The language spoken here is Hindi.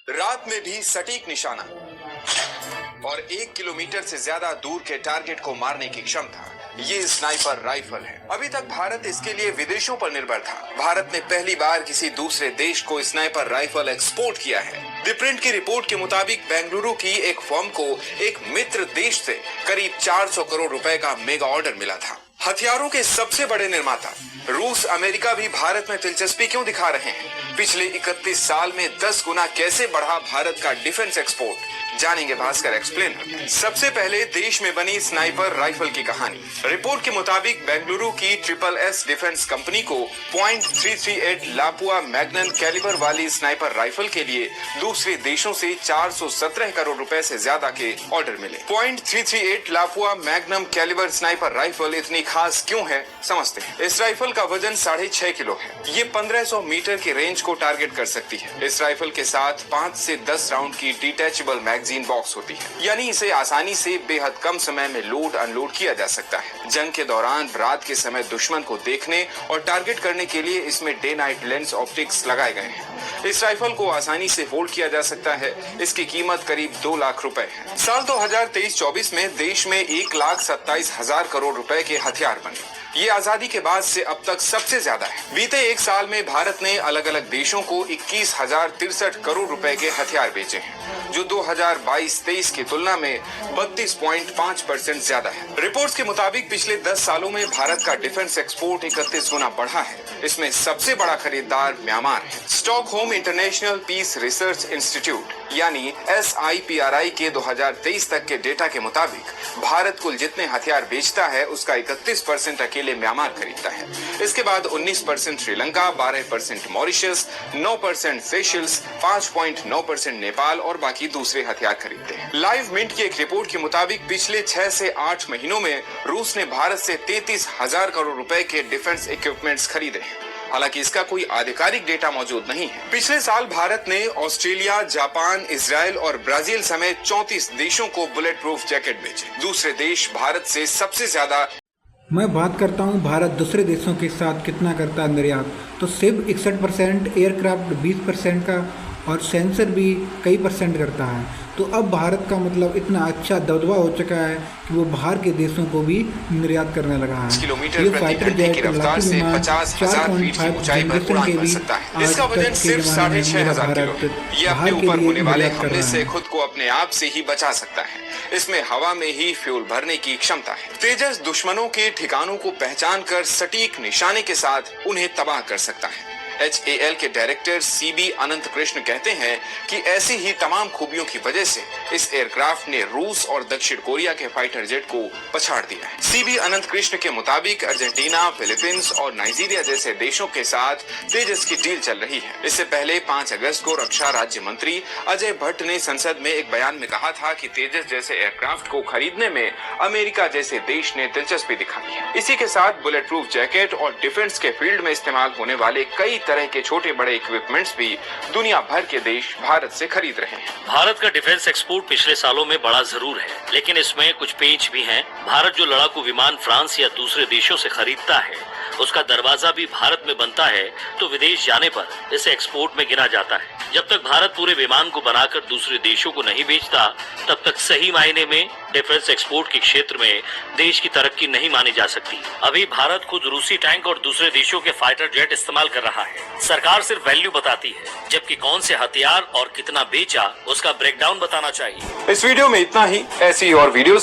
रात में भी सटीक निशाना और 1 किलोमीटर से ज्यादा दूर के टारगेट को मारने की क्षमता, ये स्नाइपर राइफल है। अभी तक भारत इसके लिए विदेशों पर निर्भर था। भारत ने पहली बार किसी दूसरे देश को स्नाइपर राइफल एक्सपोर्ट किया है। द प्रिंट की रिपोर्ट के मुताबिक बेंगलुरु की एक फर्म को एक मित्र देश से करीब 400 करोड़ रुपए का मेगा ऑर्डर मिला था। हथियारों के सबसे बड़े निर्माता रूस, अमेरिका भी भारत में दिलचस्पी क्यों दिखा रहे हैं? पिछले 31 साल में 10 गुना कैसे बढ़ा भारत का डिफेंस एक्सपोर्ट, जानेंगे भास्कर एक्सप्लेनर। सबसे पहले देश में बनी स्नाइपर राइफल की कहानी। रिपोर्ट के मुताबिक बेंगलुरु की SSS डिफेंस कंपनी को .338 लापुआ मैग्नम कैलिबर वाली स्नाइपर राइफल के लिए दूसरे देशों से 417 करोड़ रुपए से ज्यादा के ऑर्डर मिले। .338 Lapua magnum calibre sniper rifle इतनी खास क्यों है, समझते हैं। इस राइफल का वजन 6.5 किलो है। ये 1500 मीटर की रेंज को टारगेट कर सकती है। इस राइफल के साथ 5 से 10 राउंड की डिटैचेबल मैगजीन बॉक्स होती है, यानी इसे आसानी से बेहद कम समय में लोड अनलोड किया जा सकता है। जंग के दौरान रात के समय दुश्मन को देखने और टारगेट करने के लिए इसमें डे नाइट लेंस ऑप्टिक्स लगाए गए हैं। इस राइफल को आसानी से होल्ड किया जा सकता है। इसकी कीमत करीब 2 लाख रुपए है। साल 2023-24 में देश में 1,27,000 करोड़ रुपए के हथियार बने। ये आजादी के बाद से अब तक सबसे ज्यादा है। बीते एक साल में भारत ने अलग अलग देशों को 21,063 करोड़ रुपए के हथियार बेचे हैं, जो 2022-23 की तुलना में 32.5% ज्यादा है। रिपोर्ट्स के मुताबिक पिछले 10 सालों में भारत का डिफेंस एक्सपोर्ट 31 गुना बढ़ा है। इसमें सबसे बड़ा खरीदार म्यांमार है। Stockholm International Peace Research Institute यानी SIPRI के 2023 तक के डेटा के मुताबिक भारत कुल जितने हथियार बेचता है उसका 31% अकेले म्यांमार खरीदता है। इसके बाद 19% श्रीलंका, 12% मॉरिशस, 9% सेशल्स, 5.9% नेपाल और बाकी दूसरे हथियार खरीदते हैं। लाइव मिंट की एक रिपोर्ट के मुताबिक पिछले 6 से 8 महीनों में रूस ने भारत से 33,000 करोड़ रुपए के डिफेंस इक्विपमेंट्स खरीदे हैं। हालांकि इसका कोई आधिकारिक डेटा मौजूद नहीं है। पिछले साल भारत ने ऑस्ट्रेलिया, जापान, इजराइल और ब्राजील समेत 34 देशों को बुलेट प्रूफ जैकेट बेचे। दूसरे देश भारत से सबसे ज्यादा। मैं बात करता हूं भारत दूसरे देशों के साथ कितना करता है निर्यात, तो सिर्फ 61%, एयरक्राफ्ट 20% का और सेंसर भी कई % करता है। तो अब भारत का मतलब इतना अच्छा दबदबा हो चुका है कि वो बाहर के देशों को भी निर्यात करने लगा है। किलोमीटर प्रति घंटे की रफ्तार से 50,000 फीट की ऊंचाई पर उड़ान भर सकता है। इसका वजन सिर्फ 6,500 किलो है। ये अपने ऊपर होने वाले हमले से खुद को अपने आप से ही बचा सकता है। इसमें हवा में ही फ्यूल भरने की क्षमता है। तेजस दुश्मनों के ठिकानों को पहचान कर सटीक निशाने के साथ उन्हें तबाह कर सकता है। HAL के डायरेक्टर CB अनंत कृष्ण कहते हैं कि ऐसी ही तमाम खूबियों की वजह से इस एयरक्राफ्ट ने रूस और दक्षिण कोरिया के फाइटर जेट को पछाड़ दिया है। CB अनंत कृष्ण के मुताबिक अर्जेंटीना, फिलीपींस और नाइजीरिया जैसे देशों के साथ तेजस की डील चल रही है। इससे पहले 5 अगस्त को रक्षा राज्य मंत्री अजय भट्ट ने संसद में एक बयान में कहा था कि तेजस जैसे एयरक्राफ्ट को खरीदने में अमेरिका जैसे देश ने दिलचस्पी दिखाई है। इसी के साथ बुलेट प्रूफ जैकेट और डिफेंस के फील्ड में इस्तेमाल होने वाले कई तरह के छोटे बड़े इक्विपमेंट्स भी दुनिया भर के देश भारत से खरीद रहे हैं। भारत का डिफेंस एक्सपोर्ट पिछले सालों में बड़ा जरूर है, लेकिन इसमें कुछ पेच भी हैं। भारत जो लड़ाकू विमान फ्रांस या दूसरे देशों से खरीदता है, उसका दरवाजा भी भारत में बनता है, तो विदेश जाने पर इसे एक्सपोर्ट में गिना जाता है। जब तक भारत पूरे विमान को बनाकर दूसरे देशों को नहीं बेचता, तब तक सही मायने में डिफेंस एक्सपोर्ट के क्षेत्र में देश की तरक्की नहीं मानी जा सकती। अभी भारत खुद रूसी टैंक और दूसरे देशों के फाइटर जेट इस्तेमाल कर रहा है। सरकार सिर्फ वैल्यू बताती है, जबकि कौन से हथियार और कितना बेचा उसका ब्रेकडाउन बताना चाहिए। इस वीडियो में इतना ही। ऐसी और वीडियोस